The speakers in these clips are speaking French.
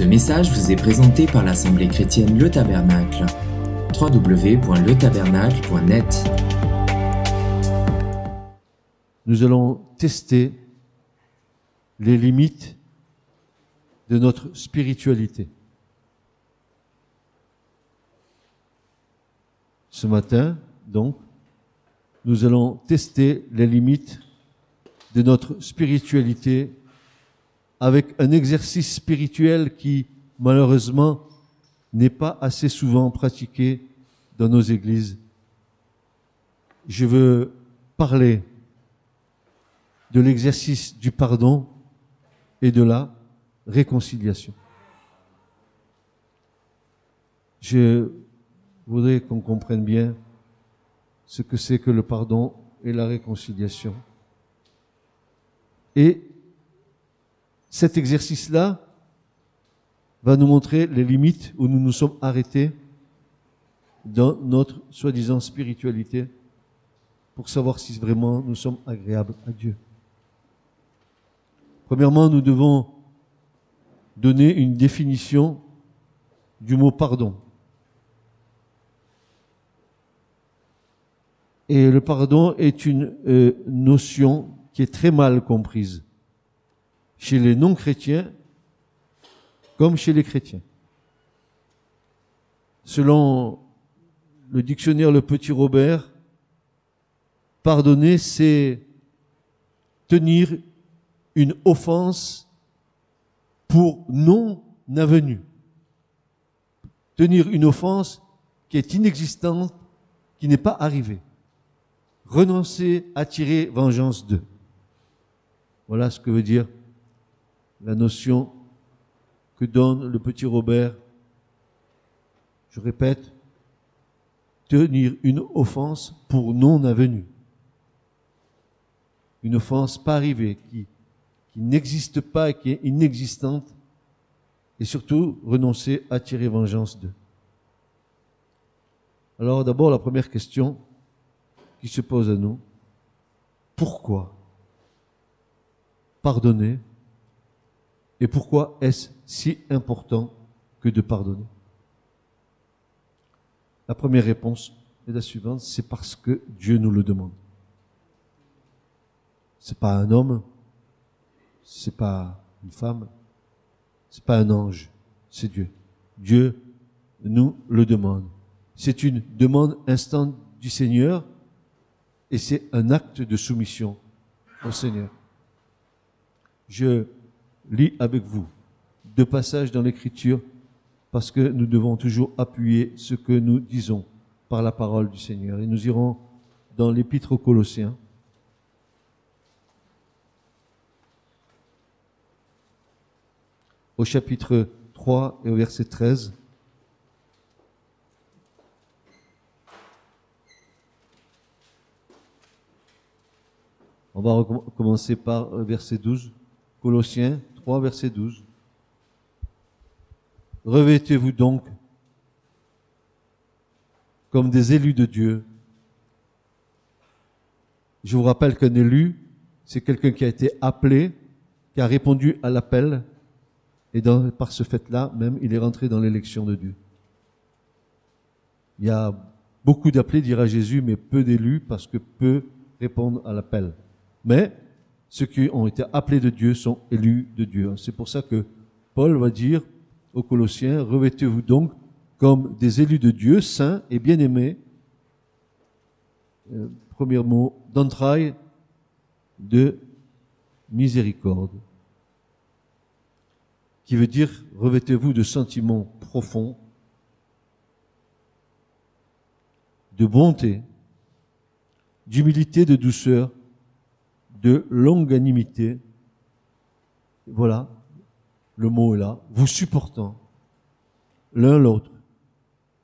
Ce message vous est présenté par l'Assemblée chrétienne Le Tabernacle. www.letabernacle.net. Nous allons tester les limites de notre spiritualité. Ce matin, donc, nous allons tester les limites de notre spiritualité avec un exercice spirituel qui, malheureusement, n'est pas assez souvent pratiqué dans nos églises. Je veux parler de l'exercice du pardon et de la réconciliation. Je voudrais qu'on comprenne bien ce que c'est que le pardon et la réconciliation. Et cet exercice-là va nous montrer les limites où nous nous sommes arrêtés dans notre soi-disant spiritualité pour savoir si vraiment nous sommes agréables à Dieu. Premièrement, nous devons donner une définition du mot pardon. Et le pardon est une notion qui est très mal comprise chez les non-chrétiens comme chez les chrétiens. Selon le dictionnaire Le Petit Robert, pardonner, c'est tenir une offense pour non avenue. Tenir une offense qui est inexistante, qui n'est pas arrivée. Renoncer à tirer vengeance d'eux. Voilà ce que veut dire la notion que donne le Petit Robert. Je répète, tenir une offense pour non avenue. Une offense pas arrivée, qui n'existe pas et qui est inexistante, et surtout renoncer à tirer vengeance d'eux. Alors d'abord, la première question qui se pose à nous, pourquoi pardonner et pourquoi est-ce si important que de pardonner? La première réponse est la suivante, c'est parce que Dieu nous le demande. C'est pas un homme, c'est pas une femme, c'est pas un ange, c'est Dieu. Dieu nous le demande. C'est une demande instante du Seigneur et c'est un acte de soumission au Seigneur. Je lis avec vous 2 passages dans l'Écriture parce que nous devons toujours appuyer ce que nous disons par la parole du Seigneur. Et nous irons dans l'Épître aux Colossiens. Au chapitre 3 et au verset 13. On va commencer par verset 12. Colossiens 3, verset 12. Revêtez-vous donc comme des élus de Dieu. Je vous rappelle qu'un élu, c'est quelqu'un qui a été appelé, qui a répondu à l'appel, et par ce fait-là, même, il est rentré dans l'élection de Dieu. Il y a beaucoup d'appelés, dira Jésus, mais peu d'élus, parce que peu répondent à l'appel. Mais ceux qui ont été appelés de Dieu sont élus de Dieu. C'est pour ça que Paul va dire aux Colossiens, revêtez-vous donc comme des élus de Dieu, saints et bien-aimés. Premier mot, d'entrailles de miséricorde. Qui veut dire, revêtez-vous de sentiments profonds, de bonté, d'humilité, de douceur, de longanimité. Voilà, le mot est là. Vous supportant l'un l'autre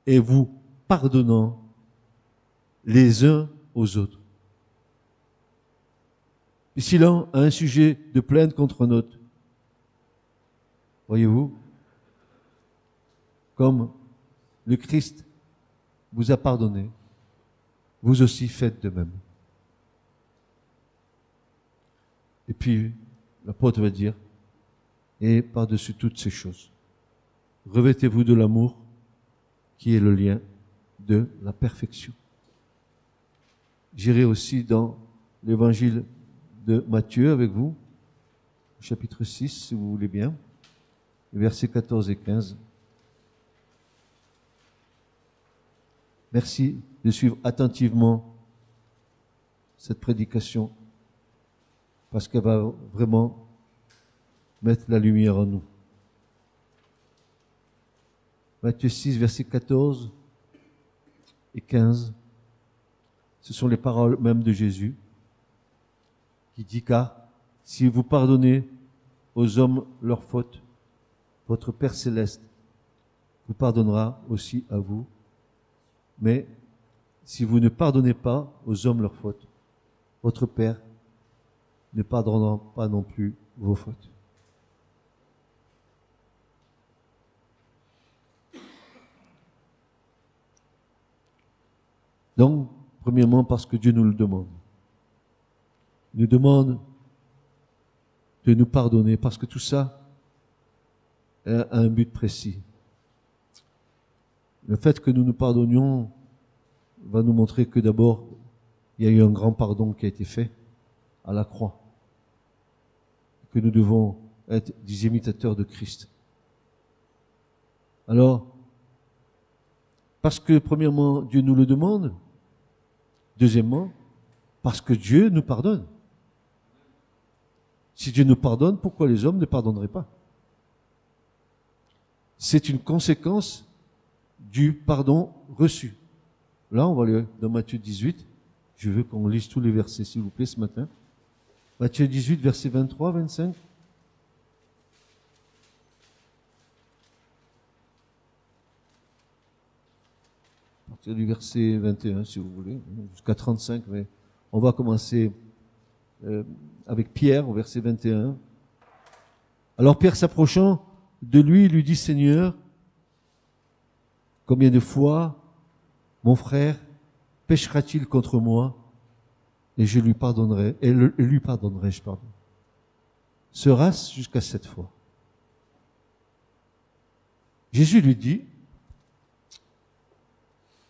et vous pardonnant les uns aux autres. Et si l'un a un sujet de plainte contre un autre, voyez-vous, comme le Christ vous a pardonné, vous aussi faites de même. Et puis, l'apôtre va dire, et par-dessus toutes ces choses, revêtez-vous de l'amour qui est le lien de la perfection. J'irai aussi dans l'évangile de Matthieu avec vous, chapitre 6, si vous voulez bien, versets 14 et 15. Merci de suivre attentivement cette prédication, parce qu'elle va vraiment mettre la lumière en nous. Matthieu 6, versets 14 et 15, ce sont les paroles même de Jésus, qui dit, car si vous pardonnez aux hommes leurs fautes, votre Père céleste vous pardonnera aussi à vous. Mais si vous ne pardonnez pas aux hommes leurs fautes, votre Père ne pardonnera pas non plus vos fautes. Donc, premièrement, parce que Dieu nous le demande. Il nous demande de nous pardonner, parce que tout ça a un but précis. Le fait que nous nous pardonnions va nous montrer que d'abord, il y a eu un grand pardon qui a été fait à la croix. Que nous devons être des imitateurs de Christ. Alors, parce que premièrement, Dieu nous le demande. Deuxièmement, parce que Dieu nous pardonne. Si Dieu nous pardonne, pourquoi les hommes ne pardonneraient pas? C'est une conséquence du pardon reçu. Là, on va aller dans Matthieu 18. Je veux qu'on lise tous les versets, s'il vous plaît, ce matin. Matthieu 18, versets 23, 25. À partir du verset 21, si vous voulez, jusqu'à 35, mais on va commencer avec Pierre, au verset 21. Alors Pierre, s'approchant de lui, lui dit, Seigneur, combien de fois mon frère péchera-t-il contre moi et je lui pardonnerai, et lui pardonnerai-je, pardon. Sera-ce jusqu'à 7 fois? Jésus lui dit,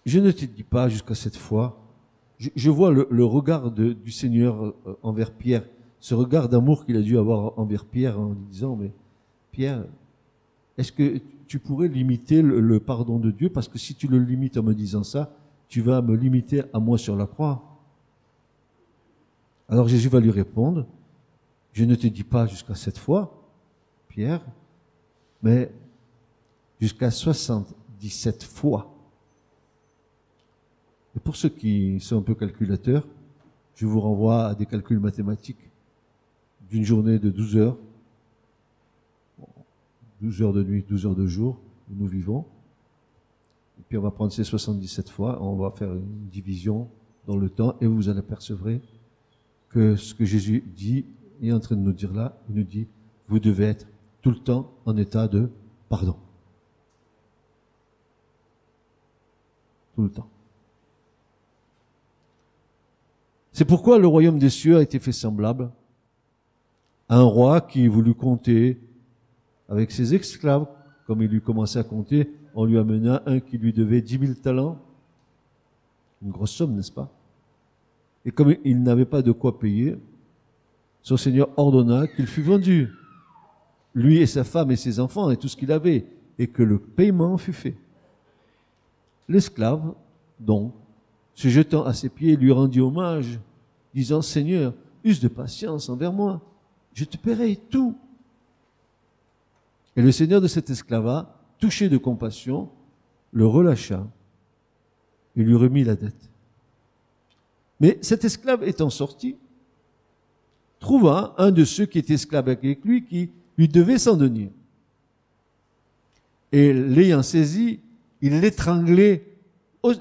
je ne te dis pas jusqu'à 7 fois. Je vois le regard du Seigneur envers Pierre, ce regard d'amour qu'il a dû avoir envers Pierre en lui disant, mais Pierre, est-ce que tu pourrais limiter le pardon de Dieu? Parce que si tu le limites en me disant ça, tu vas me limiter à moi sur la croix. Alors Jésus va lui répondre, je ne te dis pas jusqu'à 7 fois, Pierre, mais jusqu'à 77 fois. Et pour ceux qui sont un peu calculateurs, je vous renvoie à des calculs mathématiques d'une journée de 12 heures. 12 heures de nuit, 12 heures de jour, où nous vivons. Et puis on va prendre ces 77 fois, on va faire une division dans le temps, et vous en apercevrez que ce que Jésus dit est en train de nous dire là, il nous dit, vous devez être tout le temps en état de pardon. Tout le temps. C'est pourquoi le royaume des cieux a été fait semblable à un roi qui voulut compter avec ses esclaves. Comme il lui commençait à compter, on lui amena un qui lui devait 10 000 talents. Une grosse somme, n'est-ce pas? Et comme il n'avait pas de quoi payer, son Seigneur ordonna qu'il fût vendu, lui et sa femme et ses enfants et tout ce qu'il avait, et que le paiement fût fait. L'esclave, donc, se jetant à ses pieds, lui rendit hommage, disant, Seigneur, use de patience envers moi, je te paierai tout. Et le Seigneur de cet esclave, touché de compassion, le relâcha et lui remit la dette. Mais cet esclave étant sorti, trouva un de ceux qui étaient esclaves avec lui qui lui devait 100 deniers. Et l'ayant saisi, il l'étranglait,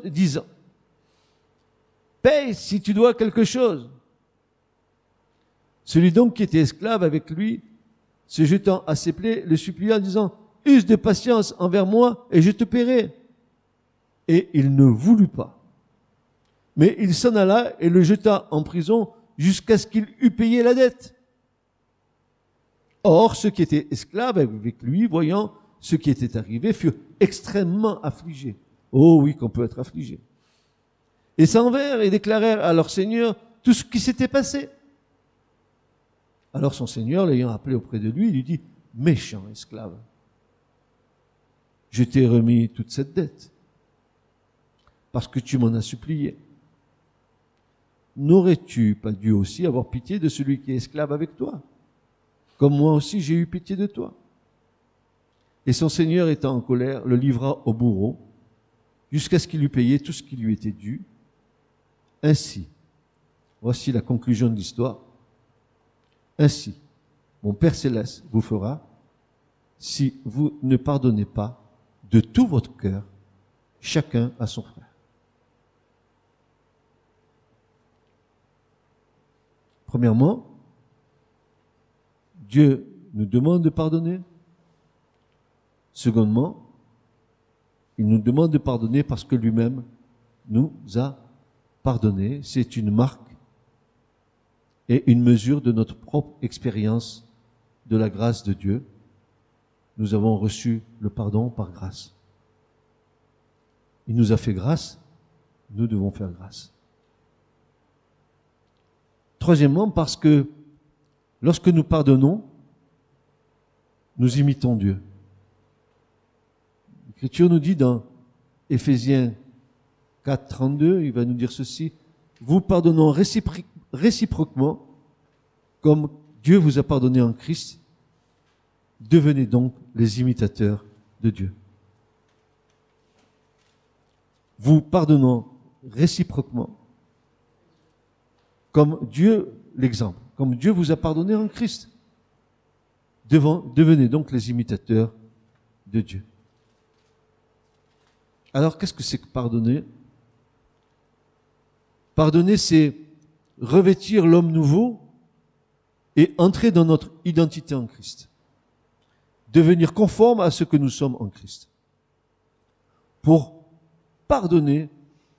disant, paye si tu dois quelque chose. Celui donc qui était esclave avec lui, se jetant à ses plaies, le supplia en disant, use de patience envers moi et je te paierai. Et il ne voulut pas. Mais il s'en alla et le jeta en prison jusqu'à ce qu'il eût payé la dette. Or, ceux qui étaient esclaves avec lui, voyant ceux qui étaient arrivés furent extrêmement affligés. Oh oui, qu'on peut être affligé. Et s'en vinrent et déclarèrent à leur Seigneur tout ce qui s'était passé. Alors son Seigneur, l'ayant appelé auprès de lui, lui dit, « Méchant esclave, je t'ai remis toute cette dette, parce que tu m'en as supplié. N'aurais-tu pas dû aussi avoir pitié de celui qui est esclave avec toi, comme moi aussi j'ai eu pitié de toi? » Et son Seigneur, étant en colère, le livra au bourreau, jusqu'à ce qu'il eût payé tout ce qui lui était dû. Ainsi, voici la conclusion de l'histoire. Ainsi, mon Père Céleste vous fera, si vous ne pardonnez pas de tout votre cœur, chacun à son frère. Premièrement, Dieu nous demande de pardonner. Secondement, il nous demande de pardonner parce que lui-même nous a pardonné. C'est une marque et une mesure de notre propre expérience de la grâce de Dieu. Nous avons reçu le pardon par grâce. Il nous a fait grâce, nous devons faire grâce. Troisièmement, parce que lorsque nous pardonnons, nous imitons Dieu. L'Écriture nous dit dans Éphésiens 4, 32, il va nous dire ceci, « Vous pardonnons réciproquement, comme Dieu vous a pardonné en Christ, devenez donc les imitateurs de Dieu. » Vous pardonnons réciproquement, comme Dieu, l'exemple, comme Dieu vous a pardonné en Christ. Devenez donc les imitateurs de Dieu. Alors, qu'est-ce que c'est que pardonner? Pardonner, c'est revêtir l'homme nouveau et entrer dans notre identité en Christ. Devenir conforme à ce que nous sommes en Christ. Pour pardonner,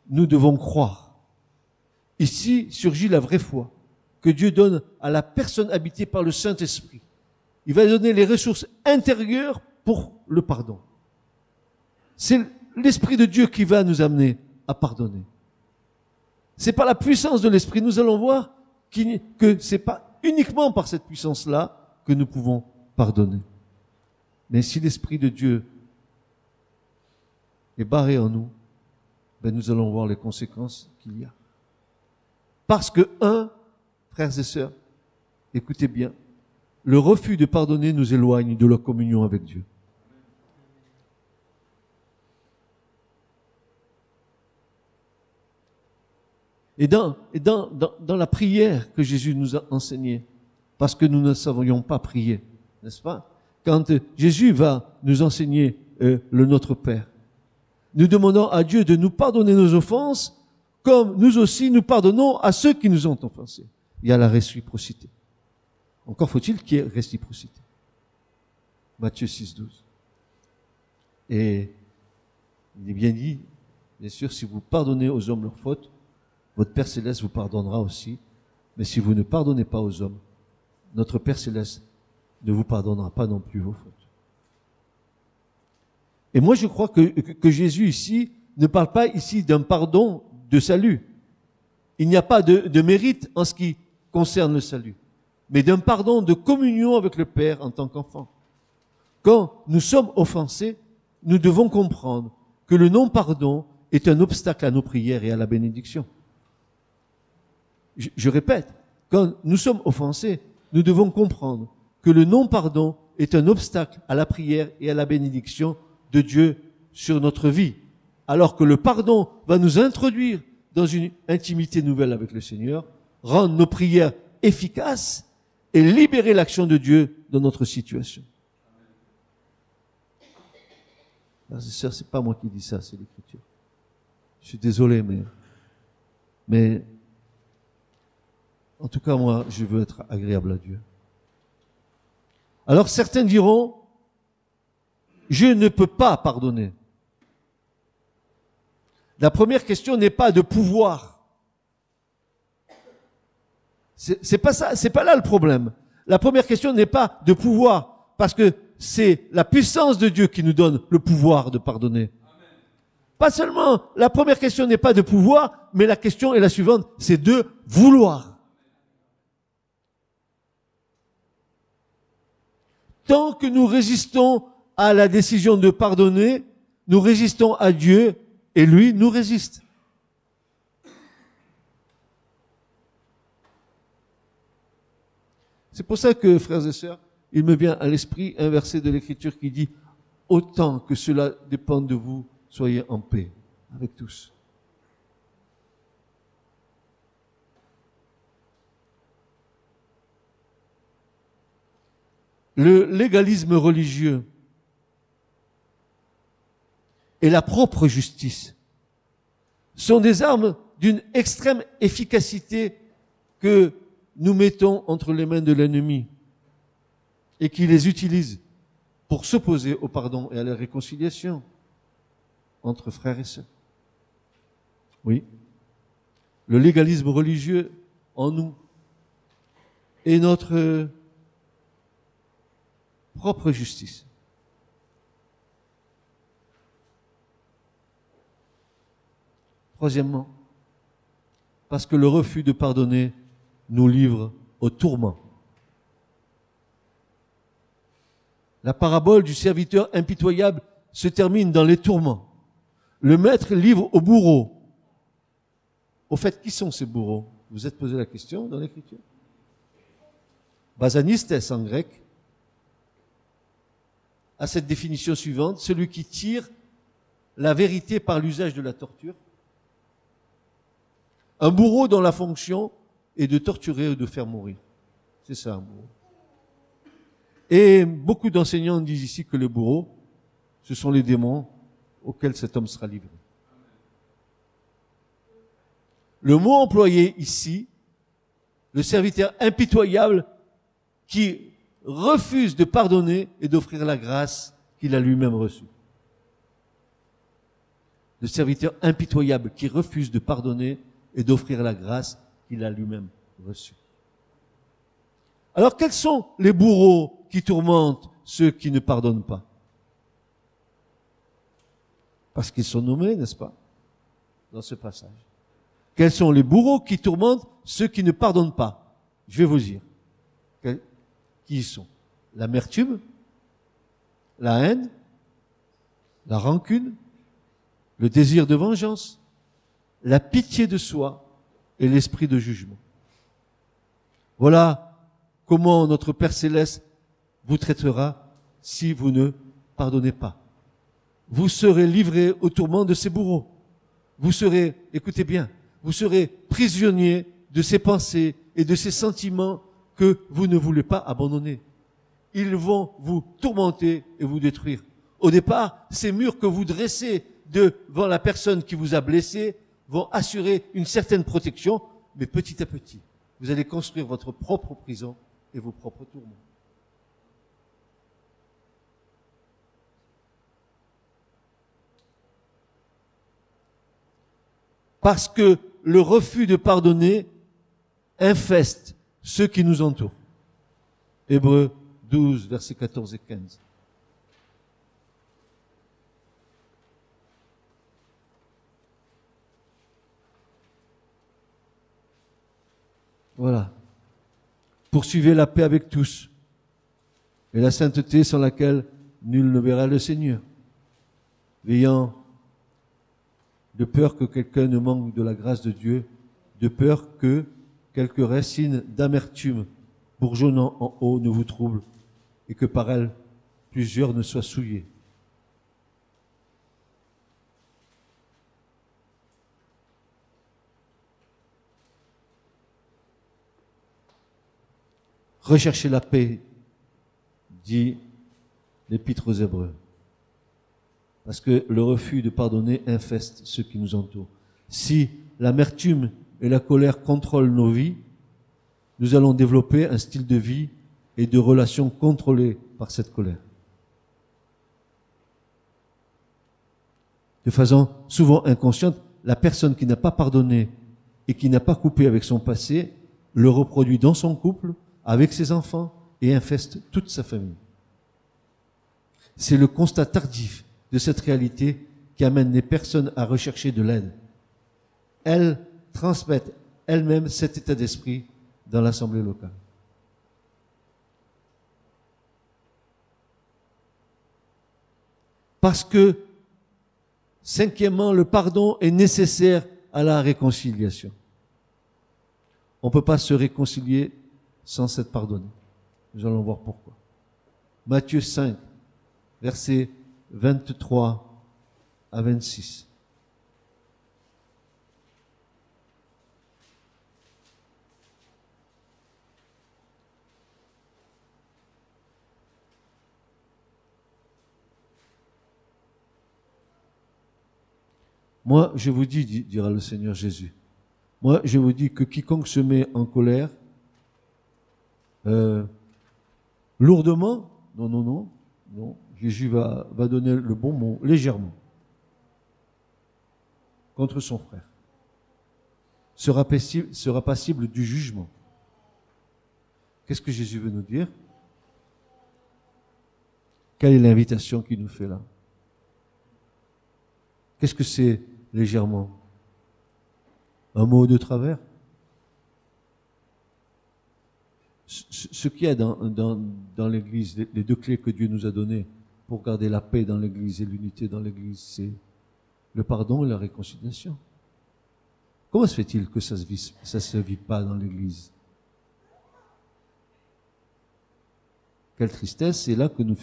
nous devons croire. Ici surgit la vraie foi que Dieu donne à la personne habitée par le Saint-Esprit. Il va donner les ressources intérieures pour le pardon. C'est l'Esprit de Dieu qui va nous amener à pardonner. C'est par la puissance de l'Esprit. Nous allons voir que c'est pas uniquement par cette puissance-là que nous pouvons pardonner. Mais si l'Esprit de Dieu est barré en nous, ben nous allons voir les conséquences qu'il y a. Parce que, frères et sœurs, écoutez bien, le refus de pardonner nous éloigne de la communion avec Dieu. Et dans la prière que Jésus nous a enseignée, parce que nous ne savions pas prier, n'est-ce pas? Quand Jésus va nous enseigner le Notre Père, nous demandons à Dieu de nous pardonner nos offenses, comme nous aussi nous pardonnons à ceux qui nous ont offensés. Il y a la réciprocité. Encore faut-il qu'il y ait réciprocité. Matthieu 6, 12. Et il est bien dit, bien sûr, si vous pardonnez aux hommes leurs fautes, votre Père Céleste vous pardonnera aussi. Mais si vous ne pardonnez pas aux hommes, notre Père Céleste ne vous pardonnera pas non plus vos fautes. Et moi, je crois que Jésus ici ne parle pas ici d'un pardon de salut. Il n'y a pas de mérite en ce qui concerne le salut, mais d'un pardon de communion avec le Père en tant qu'enfant. Quand nous sommes offensés, nous devons comprendre que le non-pardon est un obstacle à nos prières et à la bénédiction. Je répète, quand nous sommes offensés, nous devons comprendre que le non-pardon est un obstacle à la prière et à la bénédiction de Dieu sur notre vie, alors que le pardon va nous introduire dans une intimité nouvelle avec le Seigneur, rendre nos prières efficaces et libérer l'action de Dieu dans notre situation. Frères et sœurs, c'est pas moi qui dis ça, c'est l'Écriture. Je suis désolé, mais en tout cas, moi, je veux être agréable à Dieu. Alors certains diront, je ne peux pas pardonner. La première question n'est pas de pouvoir. C'est pas ça, c'est pas là le problème. La première question n'est pas de pouvoir, parce que c'est la puissance de Dieu qui nous donne le pouvoir de pardonner. Pas seulement, la première question n'est pas de pouvoir, mais la question est la suivante, c'est de vouloir. Tant que nous résistons à la décision de pardonner, nous résistons à Dieu et lui nous résiste. C'est pour ça que, frères et sœurs, il me vient à l'esprit un verset de l'Écriture qui dit « Autant que cela dépend de vous, soyez en paix avec tous. » Le légalisme religieux et la propre justice sont des armes d'une extrême efficacité que nous mettons entre les mains de l'ennemi et qui les utilise pour s'opposer au pardon et à la réconciliation entre frères et sœurs. Oui, le légalisme religieux en nous est notre propre justice. Troisièmement, parce que le refus de pardonner nous livre au tourment. La parabole du serviteur impitoyable se termine dans les tourments. Le maître livre au bourreau. Au fait, qui sont ces bourreaux? Vous vous êtes posé la question dans l'Écriture? Basanistes en grec a cette définition suivante, celui qui tire la vérité par l'usage de la torture. Un bourreau dont la fonction est de torturer ou de faire mourir. C'est ça un bourreau. Et beaucoup d'enseignants disent ici que les bourreaux, ce sont les démons auxquels cet homme sera livré. Le mot employé ici, le serviteur impitoyable qui refuse de pardonner et d'offrir la grâce qu'il a lui-même reçue. Le serviteur impitoyable qui refuse de pardonner et d'offrir la grâce qu'il a lui-même reçue. Alors quels sont les bourreaux qui tourmentent ceux qui ne pardonnent pas? Parce qu'ils sont nommés, n'est-ce pas, dans ce passage. Quels sont les bourreaux qui tourmentent ceux qui ne pardonnent pas? Je vais vous dire. Qui ils sont? L'amertume, la haine, la rancune, le désir de vengeance, la pitié de soi et l'esprit de jugement. Voilà comment notre Père Céleste vous traitera si vous ne pardonnez pas. Vous serez livrés au tourment de ces bourreaux. Vous serez, écoutez bien, vous serez prisonnier de ces pensées et de ces sentiments que vous ne voulez pas abandonner. Ils vont vous tourmenter et vous détruire. Au départ, ces murs que vous dressez devant la personne qui vous a blessé vont assurer une certaine protection, mais petit à petit, vous allez construire votre propre prison et vos propres tourments. Parce que le refus de pardonner infeste ceux qui nous entourent. Hébreux 12, versets 14 et 15. Voilà. Poursuivez la paix avec tous et la sainteté sans laquelle nul ne verra le Seigneur. Veillant de peur que quelqu'un ne manque de la grâce de Dieu, de peur que quelques racines d'amertume bourgeonnant en haut ne vous troublent et que par elles plusieurs ne soient souillés. Recherchez la paix, dit l'Épître aux Hébreux, parce que le refus de pardonner infeste ceux qui nous entourent. Si l'amertume et la colère contrôlent nos vies, nous allons développer un style de vie et de relations contrôlées par cette colère. De façon souvent inconsciente, la personne qui n'a pas pardonné et qui n'a pas coupé avec son passé le reproduit dans son couple, avec ses enfants et infeste toute sa famille. C'est le constat tardif de cette réalité qui amène les personnes à rechercher de l'aide. Elles transmettent elles-mêmes cet état d'esprit dans l'assemblée locale. Parce que, cinquièmement, le pardon est nécessaire à la réconciliation. On ne peut pas se réconcilier sans s'être pardonné. Nous allons voir pourquoi. Matthieu 5, versets 23 à 26. Moi, je vous dis, dira le Seigneur Jésus, moi, je vous dis que quiconque se met en colère, lourdement, non, Jésus va donner le bon mot, légèrement, contre son frère, sera passible du jugement. Qu'est-ce que Jésus veut nous dire? Quelle est l'invitation qu'il nous fait là? Qu'est-ce que c'est légèrement? Un mot de travers? Ce qu'il y a dans l'Église, les deux clés que Dieu nous a données pour garder la paix dans l'Église et l'unité dans l'Église, c'est le pardon et la réconciliation. Comment se fait-il que ça se vit pas dans l'Église? Quelle tristesse! C'est là que nous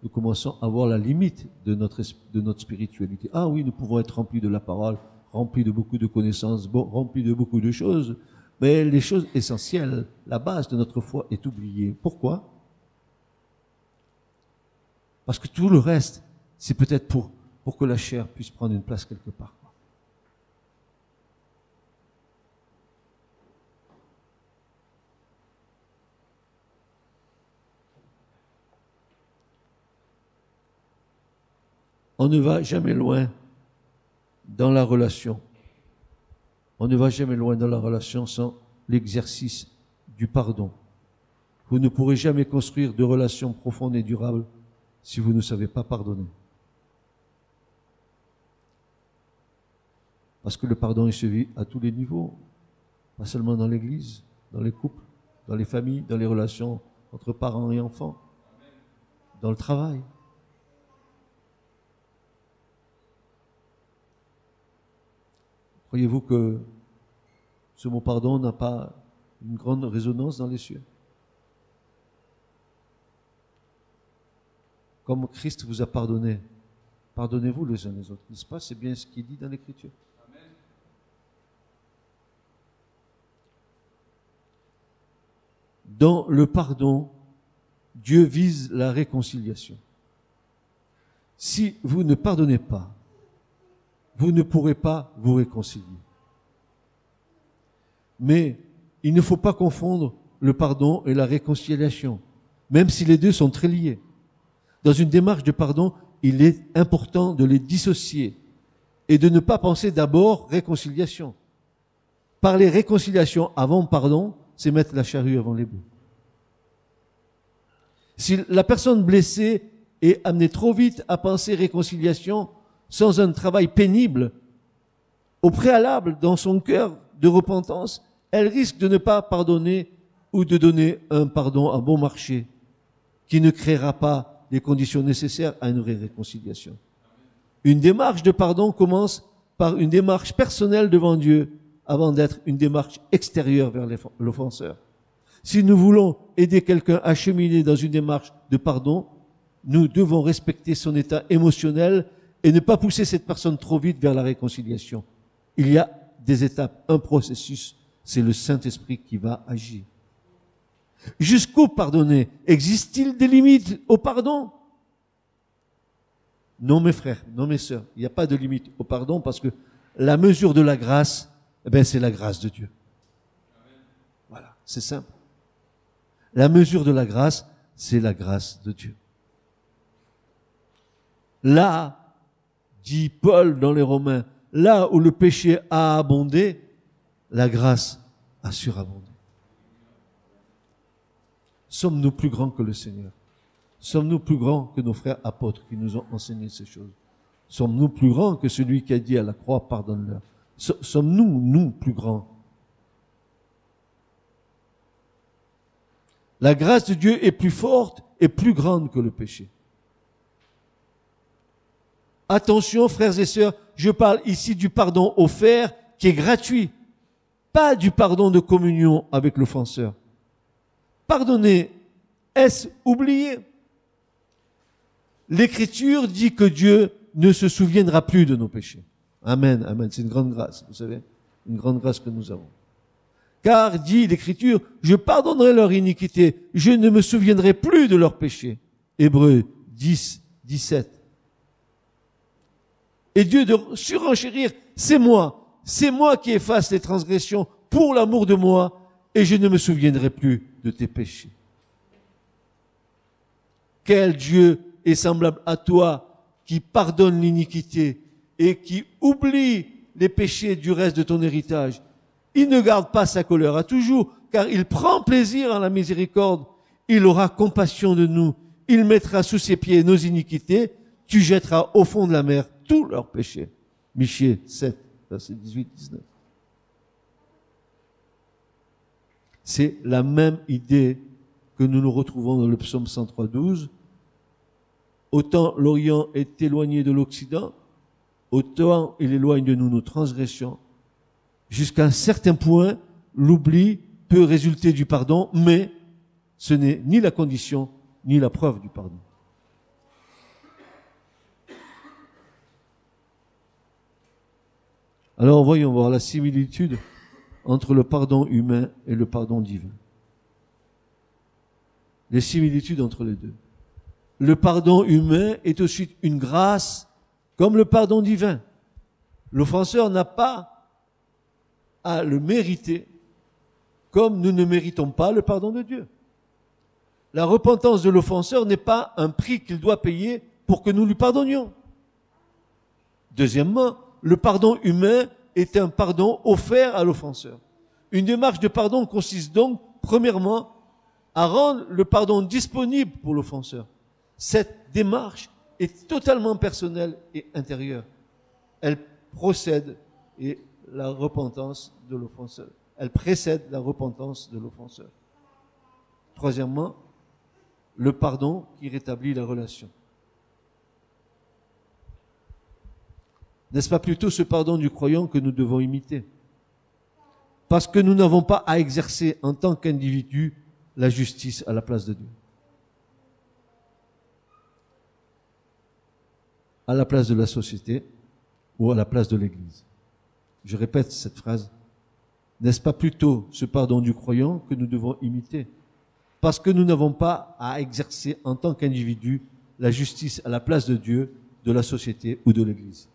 commençons à voir la limite de notre spiritualité. Ah oui, nous pouvons être remplis de la parole, remplis de beaucoup de connaissances, remplis de beaucoup de choses, mais les choses essentielles, la base de notre foi est oubliée. Pourquoi? Parce que tout le reste, c'est peut-être pour que la chair puisse prendre une place quelque part. On ne va jamais loin dans la relation. On ne va jamais loin dans la relation sans l'exercice du pardon. Vous ne pourrez jamais construire de relations profondes et durables si vous ne savez pas pardonner. Parce que le pardon, il se vit à tous les niveaux, pas seulement dans l'Église, dans les couples, dans les familles, dans les relations entre parents et enfants, dans le travail. Croyez-vous que ce mot pardon n'a pas une grande résonance dans les cieux? Comme Christ vous a pardonné, pardonnez-vous les uns les autres, n'est-ce pas? C'est bien ce qu'il dit dans l'Écriture. Dans le pardon, Dieu vise la réconciliation. Si vous ne pardonnez pas, vous ne pourrez pas vous réconcilier. Mais il ne faut pas confondre le pardon et la réconciliation, même si les deux sont très liés. Dans une démarche de pardon, il est important de les dissocier et de ne pas penser d'abord réconciliation. Parler réconciliation avant pardon, c'est mettre la charrue avant les bœufs. Si la personne blessée est amenée trop vite à penser réconciliation, sans un travail pénible, au préalable dans son cœur de repentance, elle risque de ne pas pardonner ou de donner un pardon à bon marché qui ne créera pas les conditions nécessaires à une vraie réconciliation. Une démarche de pardon commence par une démarche personnelle devant Dieu avant d'être une démarche extérieure vers l'offenseur. Si nous voulons aider quelqu'un à cheminer dans une démarche de pardon, nous devons respecter son état émotionnel et ne pas pousser cette personne trop vite vers la réconciliation. Il y a des étapes, un processus, c'est le Saint-Esprit qui va agir. Jusqu'où pardonner? Existe-t-il des limites au pardon? Non, mes frères, non, mes sœurs, il n'y a pas de limite au pardon parce que la mesure de la grâce, c'est la grâce de Dieu. Voilà, c'est simple. La mesure de la grâce, c'est la grâce de Dieu. Là, dit Paul dans les Romains, là où le péché a abondé, la grâce a surabondé. Sommes-nous plus grands que le Seigneur? Sommes-nous plus grands que nos frères apôtres qui nous ont enseigné ces choses? Sommes-nous plus grands que celui qui a dit à la croix, pardonne-leur? Sommes-nous, nous, plus grands? La grâce de Dieu est plus forte et plus grande que le péché. Attention, frères et sœurs, je parle ici du pardon offert qui est gratuit, pas du pardon de communion avec l'offenseur. Pardonner, est-ce oublier? L'Écriture dit que Dieu ne se souviendra plus de nos péchés. Amen, amen. C'est une grande grâce, vous savez, une grande grâce que nous avons. Car, dit l'Écriture, je pardonnerai leur iniquité, je ne me souviendrai plus de leurs péchés. Hébreux 10, 17. Et Dieu de surenchérir, c'est moi qui efface les transgressions pour l'amour de moi, et je ne me souviendrai plus de tes péchés. Quel Dieu est semblable à toi qui pardonne l'iniquité et qui oublie les péchés du reste de ton héritage. Il ne garde pas sa colère à toujours, car il prend plaisir en la miséricorde. Il aura compassion de nous. Il mettra sous ses pieds nos iniquités. Tu jetteras au fond de la mer tous leurs péchés. Michée 7, verset 18-19. C'est la même idée que nous retrouvons dans le psaume 103-12. Autant l'Orient est éloigné de l'Occident, autant il éloigne de nous nos transgressions. Jusqu'à un certain point, l'oubli peut résulter du pardon, mais ce n'est ni la condition, ni la preuve du pardon. Alors voyons voir la similitude entre le pardon humain et le pardon divin. Les similitudes entre les deux. Le pardon humain est aussi une grâce comme le pardon divin. L'offenseur n'a pas à le mériter comme nous ne méritons pas le pardon de Dieu. La repentance de l'offenseur n'est pas un prix qu'il doit payer pour que nous lui pardonnions. Deuxièmement, le pardon humain est un pardon offert à l'offenseur. Une démarche de pardon consiste donc, premièrement, à rendre le pardon disponible pour l'offenseur. Cette démarche est totalement personnelle et intérieure. Elle procède et la repentance de l'offenseur. Elle précède la repentance de l'offenseur. Troisièmement, le pardon qui rétablit la relation. N'est-ce pas plutôt ce pardon du croyant que nous devons imiter? Parce que nous n'avons pas à exercer en tant qu'individu la justice à la place de Dieu. À la place de la société ou à la place de l'Église. Je répète cette phrase. N'est-ce pas plutôt ce pardon du croyant que nous devons imiter? Parce que nous n'avons pas à exercer en tant qu'individu la justice à la place de Dieu, de la société ou de l'Église.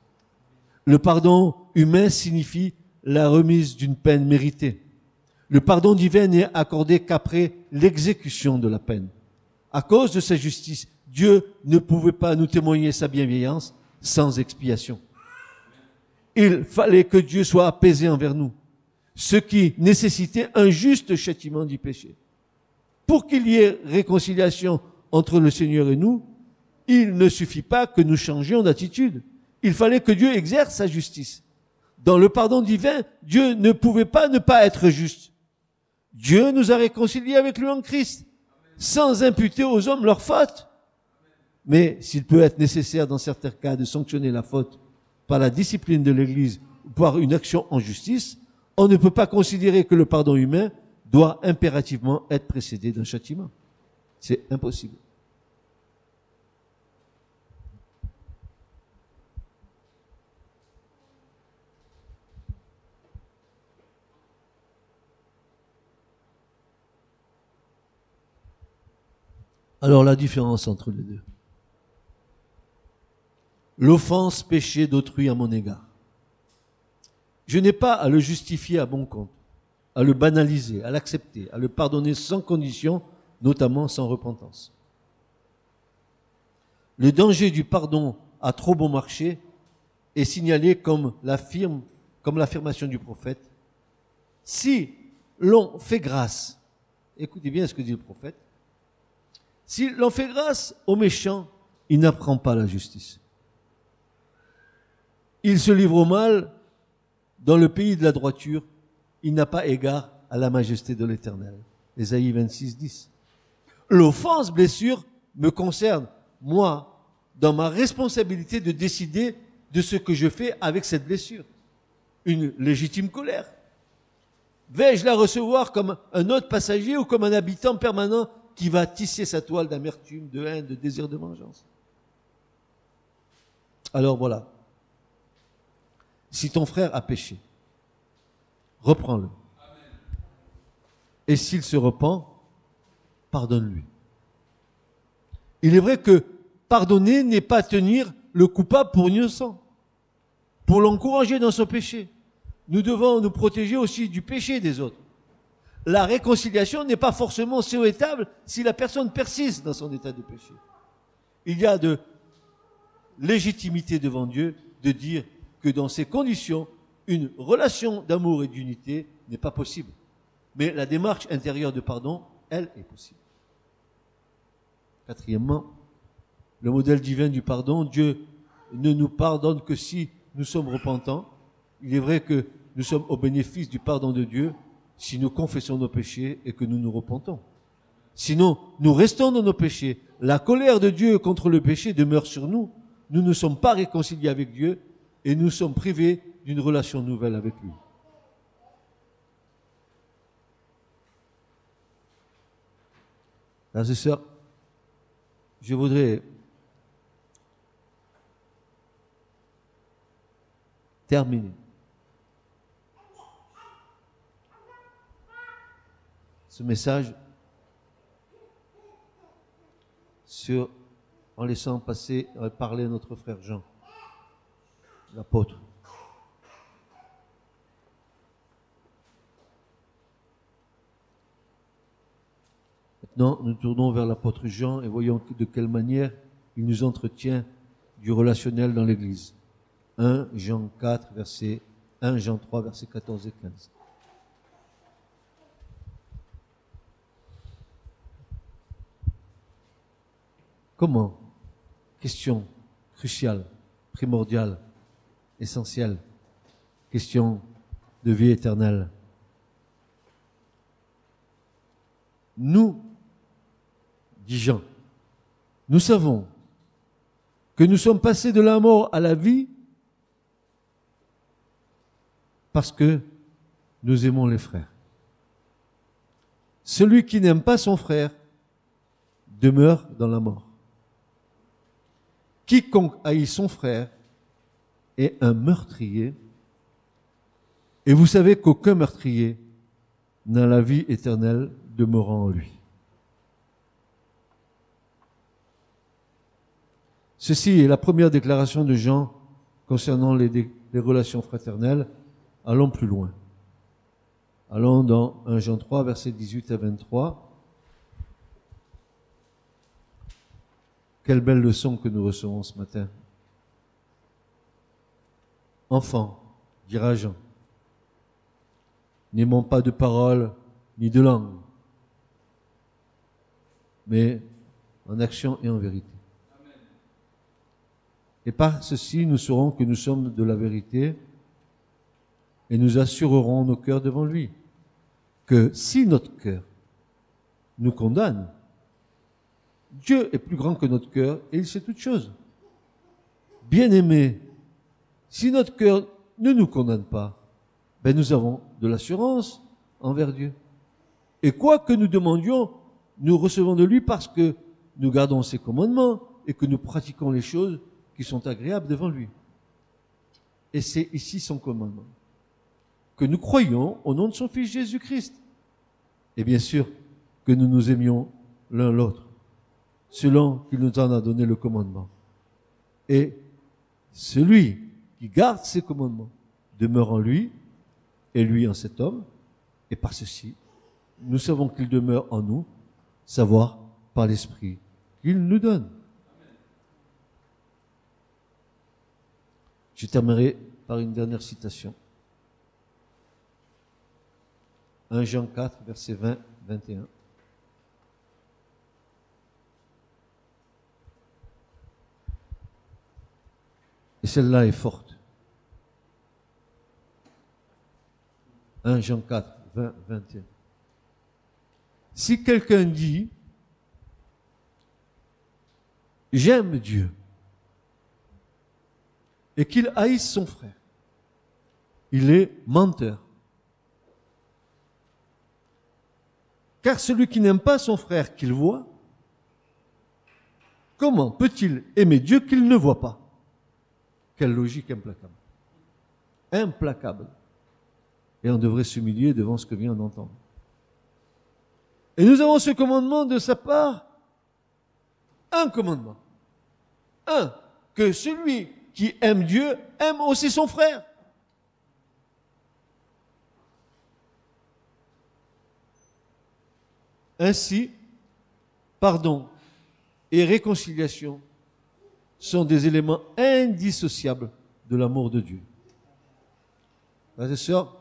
Le pardon humain signifie la remise d'une peine méritée. Le pardon divin n'est accordé qu'après l'exécution de la peine. À cause de sa justice, Dieu ne pouvait pas nous témoigner sa bienveillance sans expiation. Il fallait que Dieu soit apaisé envers nous, ce qui nécessitait un juste châtiment du péché. Pour qu'il y ait réconciliation entre le Seigneur et nous, il ne suffit pas que nous changions d'attitude. Il fallait que Dieu exerce sa justice. Dans le pardon divin, Dieu ne pouvait pas ne pas être juste. Dieu nous a réconciliés avec lui en Christ, sans imputer aux hommes leurs fautes. Mais s'il peut être nécessaire dans certains cas de sanctionner la faute par la discipline de l'Église ou par une action en justice, on ne peut pas considérer que le pardon humain doit impérativement être précédé d'un châtiment. C'est impossible. Alors la différence entre les deux. L'offense péché d'autrui à mon égard. Je n'ai pas à le justifier à bon compte, à le banaliser, à l'accepter, à le pardonner sans condition, notamment sans repentance. Le danger du pardon à trop bon marché est signalé comme l'affirmation du prophète. Si l'on fait grâce, écoutez bien ce que dit le prophète, Si l'on fait grâce au méchant, il n'apprend pas la justice. Il se livre au mal dans le pays de la droiture. Il n'a pas égard à la majesté de l'Éternel. Ésaïe 26, 10. L'offense, blessure, me concerne, moi, dans ma responsabilité de décider de ce que je fais avec cette blessure. Une légitime colère. Vais-je la recevoir comme un autre passager ou comme un habitant permanent qui va tisser sa toile d'amertume, de haine, de désir de vengeance? Alors voilà. Si ton frère a péché, reprends-le. Et s'il se repent, pardonne-lui. Il est vrai que pardonner n'est pas tenir le coupable pour innocent, pour l'encourager dans son péché. Nous devons nous protéger aussi du péché des autres. La réconciliation n'est pas forcément souhaitable si la personne persiste dans son état de péché. Il y a de légitimité devant Dieu de dire que dans ces conditions, une relation d'amour et d'unité n'est pas possible. Mais la démarche intérieure de pardon, elle, est possible. Quatrièmement, le modèle divin du pardon, Dieu ne nous pardonne que si nous sommes repentants. Il est vrai que nous sommes au bénéfice du pardon de Dieu si nous confessons nos péchés et que nous nous repentons. Sinon, nous restons dans nos péchés. La colère de Dieu contre le péché demeure sur nous. Nous ne sommes pas réconciliés avec Dieu et nous sommes privés d'une relation nouvelle avec lui. Frères et sœurs, je voudrais terminer ce message en laissant parler notre frère Jean, l'apôtre. Maintenant, nous tournons vers l'apôtre Jean et voyons de quelle manière il nous entretient du relationnel dans l'Église. 1 Jean 3, versets 14 et 15. Comment? Question cruciale, primordiale, essentielle. Question de vie éternelle. Nous, dit Jean, nous savons que nous sommes passés de la mort à la vie parce que nous aimons les frères. Celui qui n'aime pas son frère demeure dans la mort. Quiconque haït son frère est un meurtrier, et vous savez qu'aucun meurtrier n'a la vie éternelle demeurant en lui. Ceci est la première déclaration de Jean concernant les relations fraternelles. Allons plus loin. Allons dans 1 Jean 3, versets 18 à 23. Quelle belle leçon que nous recevons ce matin. Enfants, dira Jean, n'aimons pas de parole ni de langue, mais en action et en vérité. Amen. Et par ceci, nous saurons que nous sommes de la vérité et nous assurerons nos cœurs devant lui, que si notre cœur nous condamne, Dieu est plus grand que notre cœur et il sait toutes choses. Bien-aimés, si notre cœur ne nous condamne pas, nous avons de l'assurance envers Dieu. Et quoi que nous demandions, nous recevons de lui parce que nous gardons ses commandements et que nous pratiquons les choses qui sont agréables devant lui. Et c'est ici son commandement. Que nous croyions au nom de son Fils Jésus-Christ. Et bien sûr, que nous nous aimions l'un l'autre, selon qu'il nous en a donné le commandement. Et celui qui garde ses commandements demeure en lui, et lui en cet homme, et par ceci, nous savons qu'il demeure en nous, savoir par l'Esprit qu'il nous donne. Je terminerai par une dernière citation. 1 Jean 4, versets 20, 21. Et celle-là est forte. 1 Jean 4, 20, 21. Si quelqu'un dit « J'aime Dieu » et qu'il haïsse son frère, il est menteur. Car celui qui n'aime pas son frère qu'il voit, comment peut-il aimer Dieu qu'il ne voit pas? Quelle logique implacable. Implacable. Et on devrait s'humilier devant ce que vient d'entendre. Et nous avons ce commandement de sa part. Un commandement. Un, que celui qui aime Dieu aime aussi son frère. Ainsi, pardon et réconciliation sont des éléments indissociables de l'amour de Dieu. Frères et sœurs,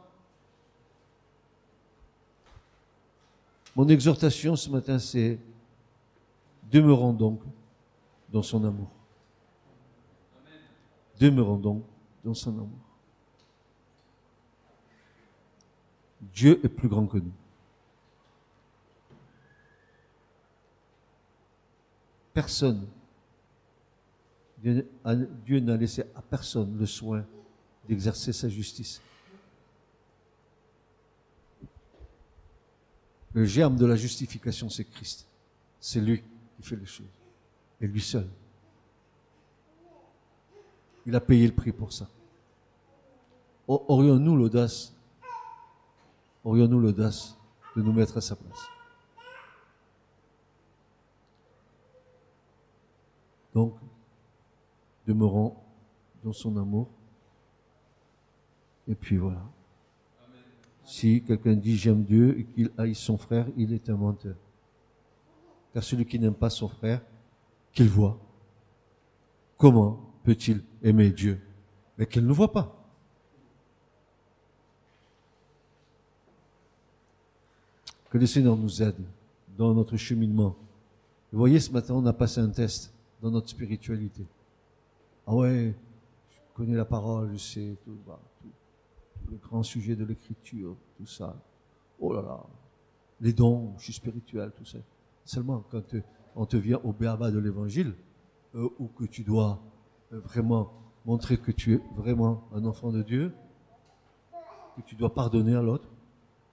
mon exhortation ce matin, c'est demeurons donc dans son amour. Demeurons donc dans son amour. Dieu est plus grand que nous. Personne, Dieu n'a laissé à personne le soin d'exercer sa justice. Le germe de la justification, c'est Christ. C'est lui qui fait les choses. Et lui seul. Il a payé le prix pour ça. Aurions-nous l'audace de nous mettre à sa place? Donc, demeurons dans son amour. Et puis voilà. Amen. Si quelqu'un dit j'aime Dieu et qu'il haïsse son frère, il est un menteur. Car celui qui n'aime pas son frère, qu'il voit, comment peut-il aimer Dieu, mais qu'il ne voit pas? Que le Seigneur nous aide dans notre cheminement. Vous voyez, ce matin, on a passé un test dans notre spiritualité. Ah ouais, je connais la parole, je sais tout le grand sujet de l'écriture, tout ça. Oh là là, les dons, je suis spirituel, tout ça. Seulement, quand on te vient au béaba de l'évangile, où que tu dois vraiment montrer que tu es vraiment un enfant de Dieu, que tu dois pardonner à l'autre,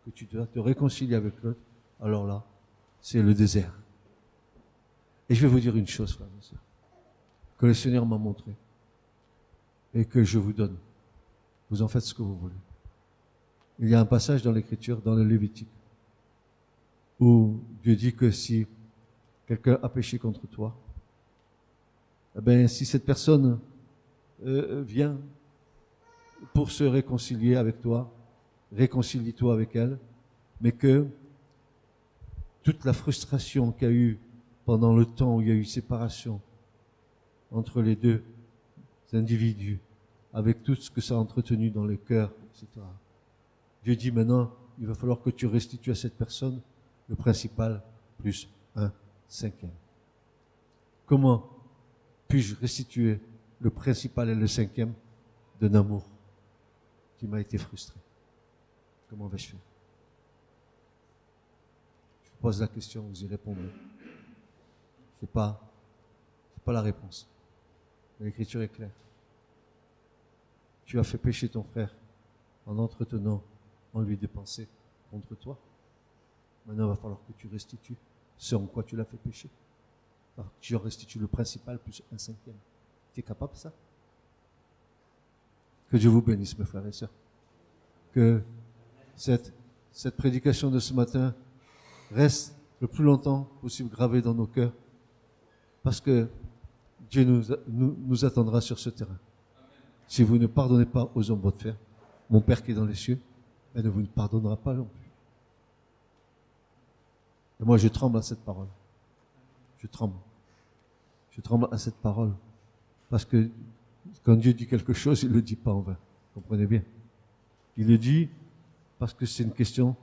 que tu dois te réconcilier avec l'autre, alors là, c'est le désert. Et je vais vous dire une chose, frères et sœurs, que le Seigneur m'a montré et que je vous donne. Vous en faites ce que vous voulez. Il y a un passage dans l'Écriture, dans le Lévitique, où Dieu dit que si quelqu'un a péché contre toi, eh bien, si cette personne vient pour se réconcilier avec toi, réconcilie-toi avec elle, mais que toute la frustration qu'il y a eu pendant le temps où il y a eu séparation entre les deux individus, avec tout ce que ça a entretenu dans le cœur, etc. Dieu dit maintenant, il va falloir que tu restitues à cette personne le principal plus un cinquième. Comment puis-je restituer le principal et le cinquième d'un amour qui m'a été frustré? Comment vais-je faire? Je vous pose la question, vous y répondrez. C'est pas la réponse. L'Écriture est claire. Tu as fait pécher ton frère en entretenant en lui des pensées contre toi. Maintenant, il va falloir que tu restitues ce en quoi tu l'as fait pécher. Alors, tu restitues le principal plus un cinquième. Tu es capable de ça? Que Dieu vous bénisse, mes frères et sœurs. Que cette prédication de ce matin reste le plus longtemps possible gravée dans nos cœurs. Parce que Dieu nous attendra sur ce terrain. Si vous ne pardonnez pas aux hommes votre frère, mon Père qui est dans les cieux, elle ne vous pardonnera pas non plus. Et moi, je tremble à cette parole. Je tremble. Je tremble à cette parole. Parce que quand Dieu dit quelque chose, il ne le dit pas en vain. Vous comprenez bien? Il le dit parce que c'est une question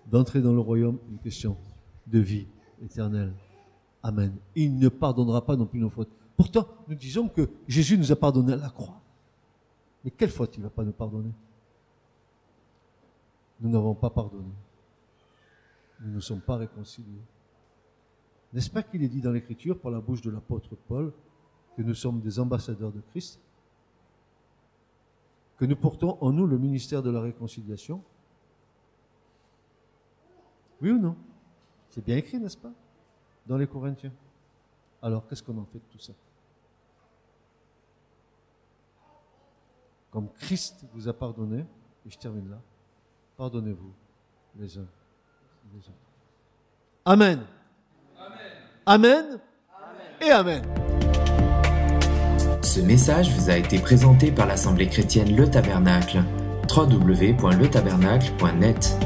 d'entrer dans le royaume, une question de vie éternelle. Amen. Il ne pardonnera pas non plus nos fautes. Pourtant, nous disons que Jésus nous a pardonné à la croix. Mais quelle faute il ne va pas nous pardonner? Nous n'avons pas pardonné. Nous ne nous sommes pas réconciliés. N'est-ce pas qu'il est dit dans l'Écriture, par la bouche de l'apôtre Paul, que nous sommes des ambassadeurs de Christ, que nous portons en nous le ministère de la réconciliation? Oui ou non? C'est bien écrit, n'est-ce pas, dans les Corinthiens? Alors, qu'est-ce qu'on en fait de tout ça? Comme Christ vous a pardonné, et je termine là, pardonnez-vous les uns les autres. Amen. Amen. Et Amen. Ce message vous a été présenté par l'Assemblée chrétienne Le Tabernacle. www.letabernacle.net